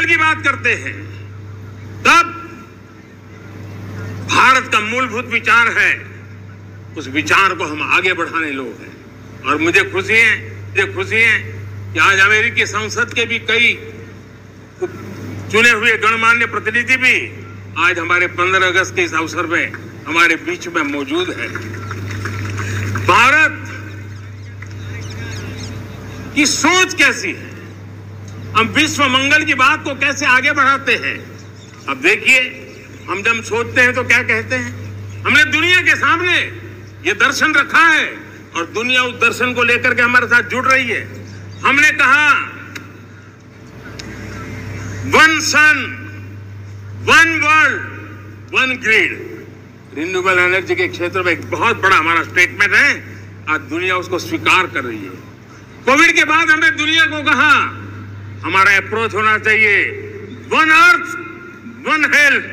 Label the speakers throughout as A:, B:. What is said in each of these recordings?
A: की बात करते हैं तब भारत का मूलभूत विचार है, उस विचार को हम आगे बढ़ाने लोग हैं। और मुझे खुशी है कि आज अमेरिकी संसद के भी कई चुने हुए गणमान्य प्रतिनिधि भी आज हमारे 15 अगस्त के इस अवसर में हमारे बीच में मौजूद है। भारत की सोच कैसी है, हम विश्व मंगल की बात को कैसे आगे बढ़ाते हैं। अब देखिए, हम जब सोचते हैं तो क्या कहते हैं, हमने दुनिया के सामने ये दर्शन रखा है और दुनिया उस दर्शन को लेकर के हमारे साथ जुड़ रही है। हमने कहा one sun, one world, one grid. Renewable energy के क्षेत्र में एक बहुत बड़ा हमारा स्टेटमेंट है, आज दुनिया उसको स्वीकार कर रही है। कोविड के बाद हमने दुनिया को कहा हमारा अप्रोच होना चाहिए वन अर्थ, वन हेल्थ।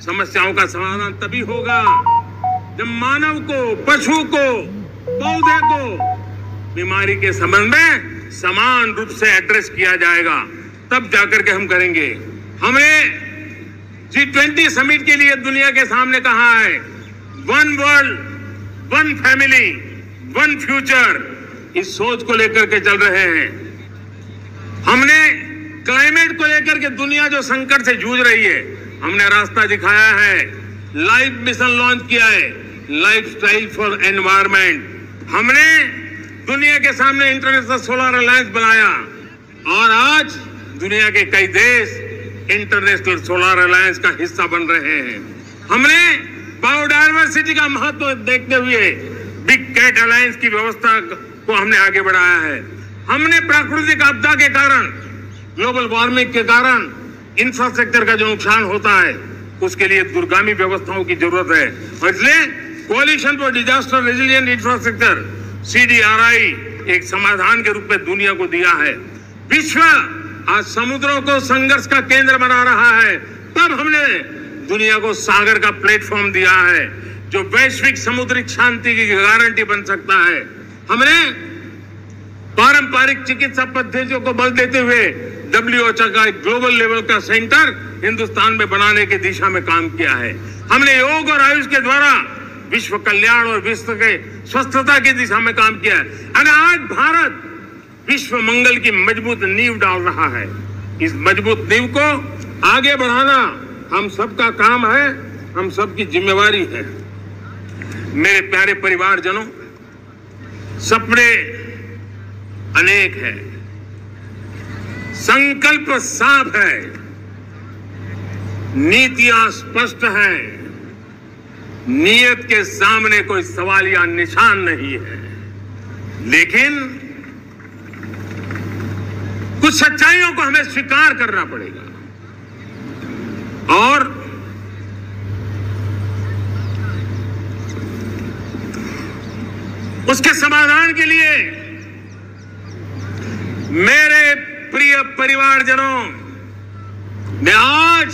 A: समस्याओं का समाधान तभी होगा जब मानव को, पशु को, पौधे को बीमारी के संबंध में समान रूप से एड्रेस किया जाएगा, तब जाकर के हम करेंगे। हमें G20 समिट के लिए दुनिया के सामने कहा है one world, one family, one future. इस सोच को लेकर के चल रहे हैं। हमने क्लाइमेट को लेकर के दुनिया जो संकट से जूझ रही है, हमने रास्ता दिखाया है, लाइफ मिशन लॉन्च किया है, लाइफस्टाइल फॉर एनवायरमेंट। हमने दुनिया के सामने इंटरनेशनल सोलर अलायंस बनाया और आज दुनिया के कई देश इंटरनेशनल सोलर अलायंस का हिस्सा बन रहे हैं। हमने बायोडायवर्सिटी का महत्व देखते हुए बिग कैट अलायंस की व्यवस्था को हमने आगे बढ़ाया है। हमने प्राकृतिक आपदा के कारण, ग्लोबल वार्मिंग के कारण इंफ्रास्ट्रक्चर का जो नुकसान होता है, उसके लिए दूरगामी व्यवस्थाओं की जरूरत है और इसलिए coalition for disaster resilient infrastructure CDRI एक समाधान के रूप में दुनिया को दिया है। विश्व आज समुद्रों को संघर्ष का केंद्र बना रहा है, तब हमने दुनिया को सागर का प्लेटफॉर्म दिया है जो वैश्विक समुद्री शांति की गारंटी बन सकता है। हमने पारंपरिक चिकित्सा पद्धतियों को बल देते हुए WHO का एक ग्लोबल लेवल का सेंटर हिंदुस्तान में बनाने की दिशा में काम किया है। हमने योग और आयुष के द्वारा विश्व कल्याण और विश्व के स्वस्थता की दिशा में काम किया है और आज भारत विश्व मंगल की मजबूत नींव डाल रहा है। इस मजबूत नींव को आगे बढ़ाना हम सबका काम है, हम सबकी जिम्मेवारी है। मेरे प्यारे परिवारजनों, सपने अनेक हैं, संकल्प साफ है, नीतियां स्पष्ट हैं, नियत के सामने कोई सवाल या निशान नहीं है, लेकिन कुछ सच्चाइयों को हमें स्वीकार करना पड़ेगा और उसके समाधान के लिए मेरे प्रिय परिवारजनों, मैं आज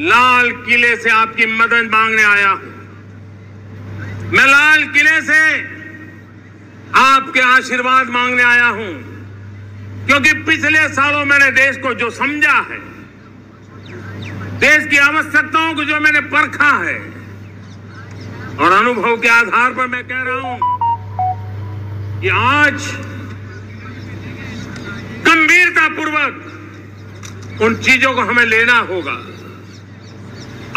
A: लाल किले से आपकी मदद मांगने आया हूं। मैं लाल किले से आपके आशीर्वाद मांगने आया हूं, क्योंकि पिछले सालों मैंने देश को जो समझा है, देश की आवश्यकताओं को जो मैंने परखा है और अनुभव के आधार पर मैं कह रहा हूं कि आज गंभीरतापूर्वक उन चीजों को हमें लेना होगा।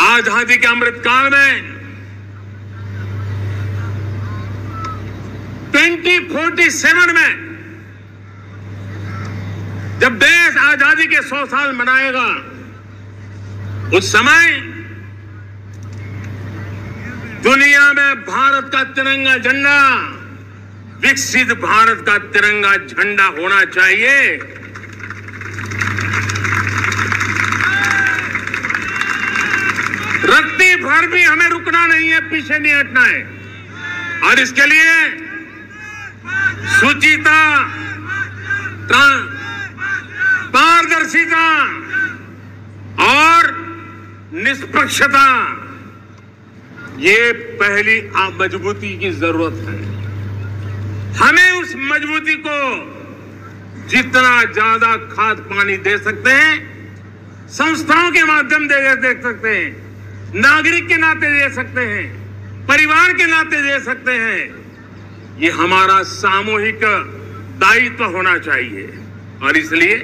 A: आजादी के अमृत काल में 2047 में जब देश आजादी के 100 साल मनाएगा, उस समय दुनिया में भारत का तिरंगा झंडा विकसित भारत का तिरंगा झंडा होना चाहिए। रत्ती भर भी हमें रुकना नहीं है, पीछे नहीं हटना है और इसके लिए शुचिता, पारदर्शिता और निष्पक्षता, ये पहली मजबूती की जरूरत है। हमें उस मजबूती को जितना ज्यादा खाद पानी दे सकते हैं, संस्थाओं के माध्यम से दे सकते हैं, नागरिक के नाते दे सकते हैं, परिवार के नाते दे सकते हैं। ये हमारा सामूहिक दायित्व होना चाहिए। और इसलिए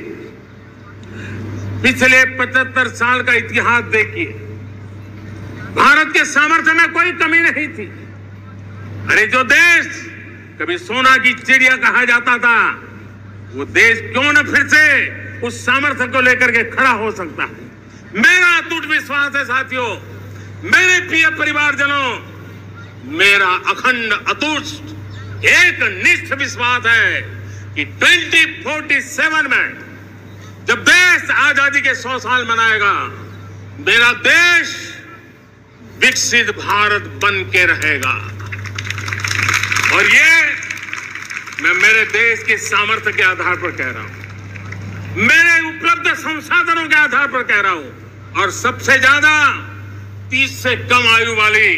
A: पिछले 75 साल का इतिहास देखिए, भारत के सामर्थ्य में कोई कमी नहीं थी। अरे जो देश कभी सोना की चिड़िया कहा जाता था, वो देश क्यों न फिर से उस सामर्थ्य को लेकर के खड़ा हो सकता है। मेरा अटूट विश्वास है साथियों, मेरे प्रिय परिवारजनों, मेरा अखंड अटूट एक निष्ठ विश्वास है कि 2047 में जब देश आजादी के 100 साल मनाएगा, मेरा देश विकसित भारत बन के रहेगा। और ये मैं मेरे देश के सामर्थ्य के आधार पर कह रहा हूं, मेरे उपलब्ध संसाधनों के आधार पर कह रहा हूं, और सबसे ज्यादा 30 से कम आयु वाली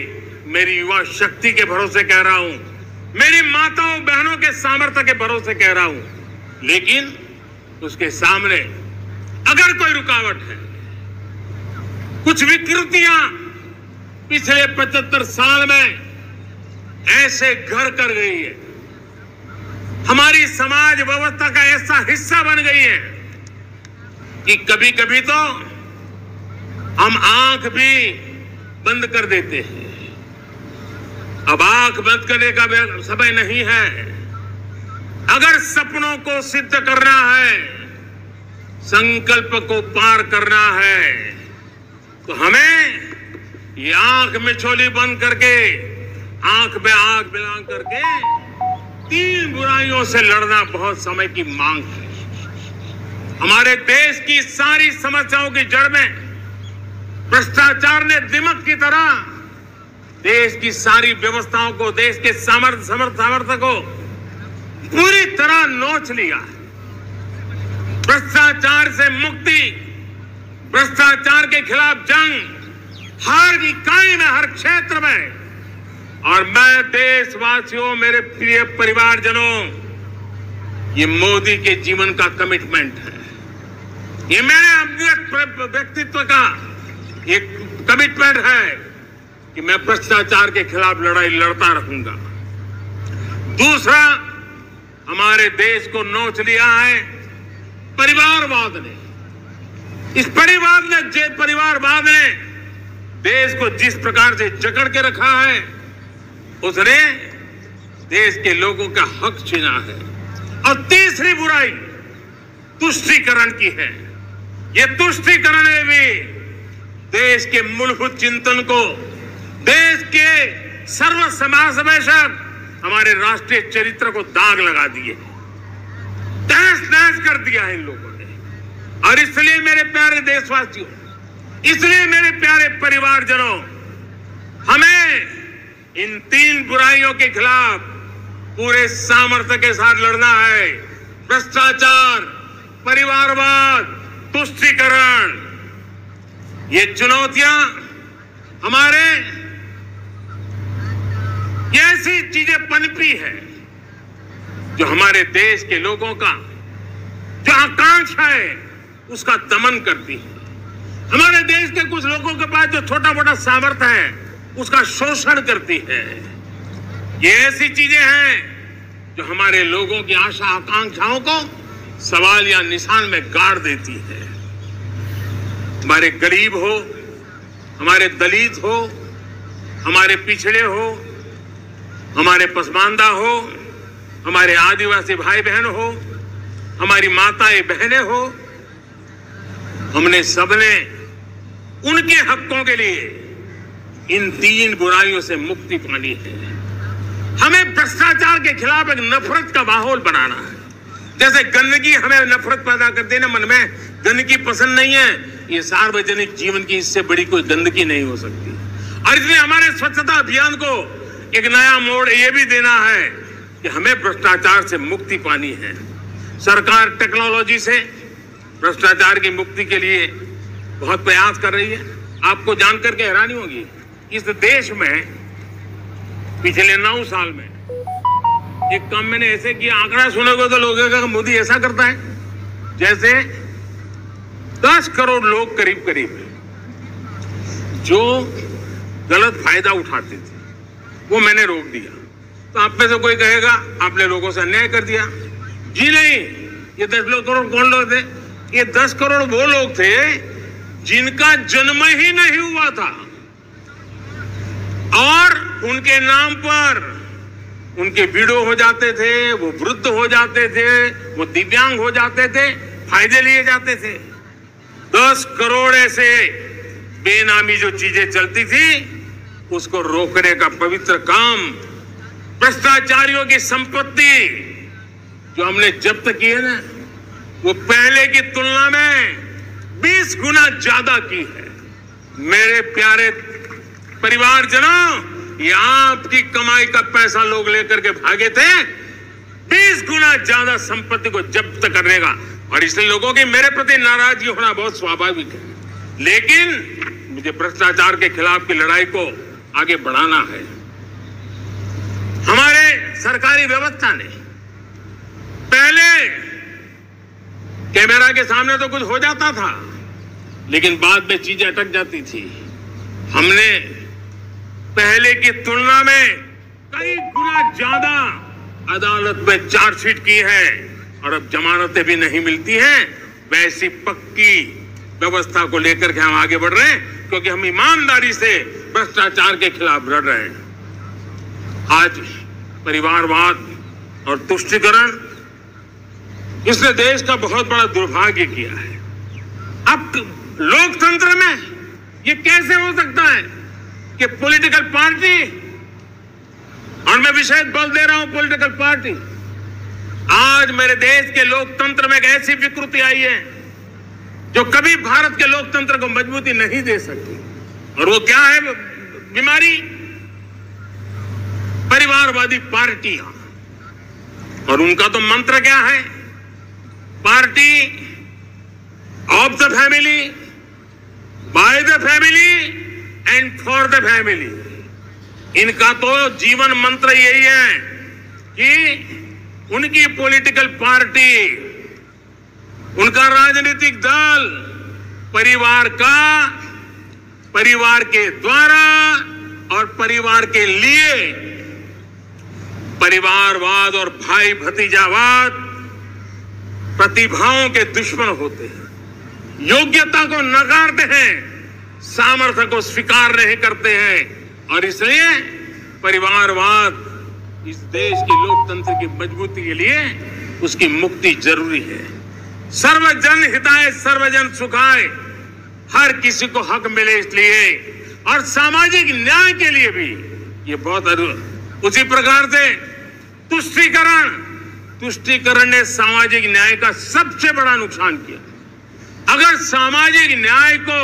A: मेरी युवा शक्ति के भरोसे कह रहा हूं, मेरी माताओं बहनों के सामर्थ्य के भरोसे कह रहा हूं। लेकिन उसके सामने अगर कोई रुकावट है, कुछ विकृतियां पिछले 75 साल में ऐसे घर कर गई है, हमारी समाज व्यवस्था का ऐसा हिस्सा बन गई है कि कभी कभी तो हम आंख भी बंद कर देते हैं। अब आंख बंद करने का समय नहीं है। अगर सपनों को सिद्ध करना है, संकल्प को पार करना है, तो हमें ये आंख में चोली बंद करके, आंख में आंख मिला करके 3 बुराइयों से लड़ना बहुत समय की मांग है। हमारे देश की सारी समस्याओं की जड़ में भ्रष्टाचार ने दिमक की तरह देश की सारी व्यवस्थाओं को, देश के सामर्थ्य को पूरी तरह नोच लिया। भ्रष्टाचार से मुक्ति, भ्रष्टाचार के खिलाफ जंग हर इकाई में, हर क्षेत्र में। और मैं देशवासियों, मेरे प्रिय परिवारजनों, ये मोदी के जीवन का कमिटमेंट है, ये मेरे व्यक्तित्व का एक कमिटमेंट है कि मैं भ्रष्टाचार के खिलाफ लड़ाई लड़ता रहूंगा। दूसरा, हमारे देश को नोच लिया है परिवारवाद ने। इस परिवारवाद ने देश को जिस प्रकार से जकड़ के रखा है, उसने देश के लोगों का हक छीना है। और तीसरी बुराई तुष्टीकरण की है। ये तुष्टीकरण ने भी देश के मूलभूत चिंतन को, देश के सर्व समावेशक हमारे राष्ट्रीय चरित्र को दाग लगा दिए, तहस नहस कर दिया है इन लोगों ने। और इसलिए मेरे प्यारे देशवासियों, इसलिए मेरे प्यारे परिवारजनों, हमें इन 3 बुराइयों के खिलाफ पूरे सामर्थ्य के साथ लड़ना है। भ्रष्टाचार, परिवारवाद, तुष्टीकरण, ये चुनौतियां हमारे ऐसी चीजें पनपी है जो हमारे देश के लोगों का जो आकांक्षा है उसका दमन करती है। हमारे देश के कुछ लोगों के पास जो छोटा मोटा सामर्थ्य है उसका शोषण करती है। ये ऐसी चीजें हैं जो हमारे लोगों की आशा आकांक्षाओं को सवाल या निशान में गाड़ देती है। हमारे गरीब हो, हमारे दलित हो, हमारे पिछड़े हो, हमारे पसमानदा हो, हमारे आदिवासी भाई बहन हो, हमारी माताएं बहनें हो, हमने सबने उनके हकों के लिए इन 3 बुराइयों से मुक्ति पानी है। हमें भ्रष्टाचार के खिलाफ एक नफरत का माहौल बनाना है। जैसे गंदगी हमें नफरत पैदा करती है ना, मन में गंदगी पसंद नहीं है, ये सार्वजनिक जीवन की इससे बड़ी कोई गंदगी नहीं हो सकती। और इसलिए हमारे स्वच्छता अभियान को एक नया मोड़ ये भी देना है कि हमें भ्रष्टाचार से मुक्ति पानी है। सरकार टेक्नोलॉजी से भ्रष्टाचार की मुक्ति के लिए बहुत प्रयास कर रही है। आपको जानकर के हैरानी होगी, इस देश में पिछले 9 साल में एक काम मैंने ऐसे किया, आंकड़ा सुनोगे तो लोगों का मोदी ऐसा करता है जैसे 10 करोड़ लोग करीब करीब जो गलत फायदा उठाते थे वो मैंने रोक दिया। तो आप में से कोई कहेगा आपने लोगों से अन्याय कर दिया। जी नहीं, ये 10 करोड़ कौन लोग थे? ये 10 करोड़ वो लोग थे जिनका जन्म ही नहीं हुआ था और उनके नाम पर उनके विडो हो जाते थे, वो वृद्ध हो जाते थे, वो दिव्यांग हो जाते थे, फायदे लिए जाते थे। 10 करोड़ ऐसे बेनामी जो चीजें चलती थी उसको रोकने का पवित्र काम, भ्रष्टाचारियों की संपत्ति जो हमने जब्त की है ना, वो पहले की तुलना में 20 गुना ज्यादा की है। मेरे प्यारे परिवारजनों, ये आपकी कमाई का पैसा लोग लेकर के भागे थे। 20 गुना ज्यादा संपत्ति को जब्त करने का, और इसलिए लोगों की मेरे प्रति नाराजगी होना बहुत स्वाभाविक है। लेकिन मुझे भ्रष्टाचार के खिलाफ की लड़ाई को आगे बढ़ाना है। हमारे सरकारी व्यवस्था ने पहले कैमरा के सामने तो कुछ हो जाता था, लेकिन बाद में चीजें अटक जाती थी। हमने पहले की तुलना में कई गुना ज्यादा अदालत में चार्जशीट की है और अब जमानतें भी नहीं मिलती हैं। वैसी पक्की व्यवस्था को लेकर के हम आगे बढ़ रहे हैं, क्योंकि हम ईमानदारी से भ्रष्टाचार के खिलाफ लड़ रहे हैं। आज परिवारवाद और तुष्टीकरण, इसने देश का बहुत बड़ा दुर्भाग्य किया है। अब लोकतंत्र में ये कैसे हो सकता है कि पॉलिटिकल पार्टी, और मैं विशेष बल दे रहा हूं पॉलिटिकल पार्टी, आज मेरे देश के लोकतंत्र में एक ऐसी विकृति आई है जो कभी भारत के लोकतंत्र को मजबूती नहीं दे सकती। और वो क्या है बीमारी? परिवारवादी पार्टियां। और उनका तो मंत्र क्या है? Party of the family, by the family and for the family. इनका तो जीवन मंत्र यही है कि उनकी पॉलिटिकल पार्टी, उनका राजनीतिक दल परिवार का, परिवार के द्वारा और परिवार के लिए, परिवारवाद और भाई भतीजावाद प्रतिभाओं के दुश्मन होते हैं, योग्यता को नकारते हैं, सामर्थ्य को स्वीकार नहीं करते हैं। और इसलिए परिवारवाद इस देश के लोकतंत्र की मजबूती के लिए उसकी मुक्ति जरूरी है। सर्वजन हिताय सर्वजन सुखाय, हर किसी को हक मिले इसलिए, और सामाजिक न्याय के लिए भी ये बहुत उसी प्रकार से तुष्टीकरण ने सामाजिक न्याय का सबसे बड़ा नुकसान किया। अगर सामाजिक न्याय को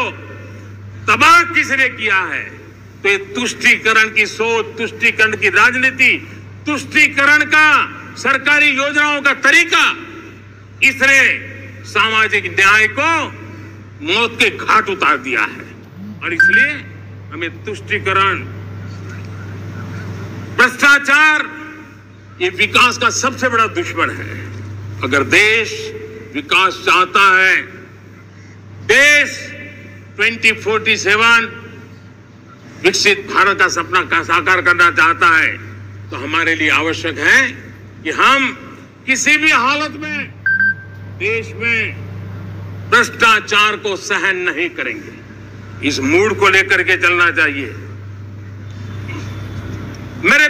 A: तबाह किसने किया है तो ये तुष्टीकरण की सोच, तुष्टीकरण की राजनीति, तुष्टीकरण का सरकारी योजनाओं का तरीका, इसने सामाजिक न्याय को मौत के घाट उतार दिया है। और इसलिए हमें तुष्टीकरण, भ्रष्टाचार, ये विकास का सबसे बड़ा दुश्मन है। अगर देश विकास चाहता है, देश 2047 विकसित भारत का सपना का साकार करना चाहता है, तो हमारे लिए आवश्यक है कि हम किसी भी हालत में देश में भ्रष्टाचार को सहन नहीं करेंगे। इस मूड को लेकर के चलना चाहिए। मेरे